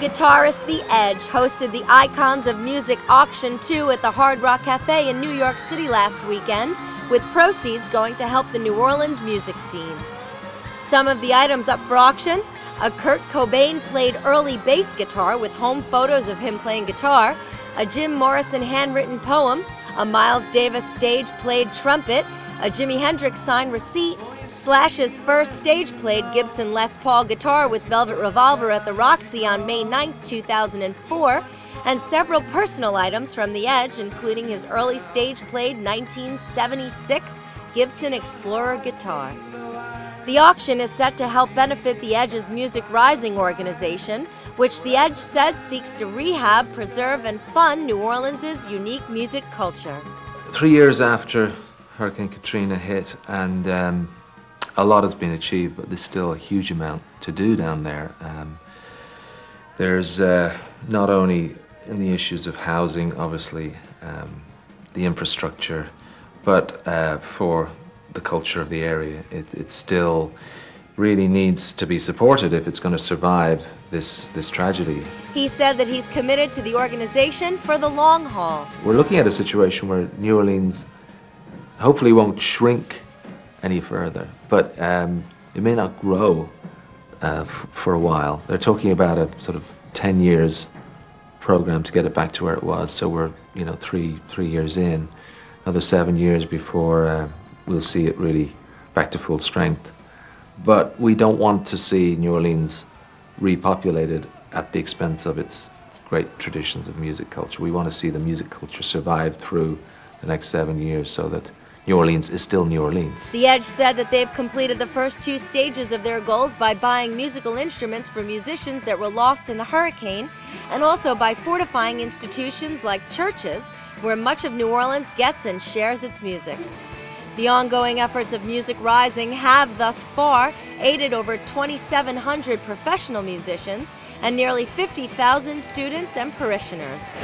guitarist The Edge hosted the Icons of Music Auction 2 at the Hard Rock Cafe in New York City last weekend, with proceeds going to help the New Orleans music scene. Some of the items up for auction: a Kurt Cobain played early bass guitar with home photos of him playing guitar, a Jim Morrison handwritten poem, a Miles Davis stage played trumpet, a Jimi Hendrix signed receipt, Slash's first stage-played Gibson Les Paul guitar with Velvet Revolver at the Roxy on May 9, 2004, and several personal items from The Edge, including his early stage-played 1976 Gibson Explorer guitar. The auction is set to help benefit The Edge's Music Rising organization, which The Edge said seeks to rehab, preserve, and fund New Orleans' unique music culture. 3 years after Hurricane Katrina hit, and a lot has been achieved, but there's still a huge amount to do down there. There's not only in the issues of housing, obviously, the infrastructure, but for the culture of the area. It still really needs to be supported if it's going to survive this tragedy. He said that he's committed to the organization for the long haul. We're looking at a situation where New Orleans hopefully won't shrink any further, but it may not grow for a while. They're talking about a sort of 10 years program to get it back to where it was. So we're, three years in, another 7 years before we'll see it really back to full strength. But we don't want to see New Orleans repopulated at the expense of its great traditions of music culture. We want to see the music culture survive through the next 7 years so that New Orleans is still New Orleans. The Edge said that they've completed the first 2 stages of their goals by buying musical instruments for musicians that were lost in the hurricane, and also by fortifying institutions like churches, where much of New Orleans gets and shares its music. The ongoing efforts of Music Rising have thus far aided over 2,700 professional musicians and nearly 50,000 students and parishioners.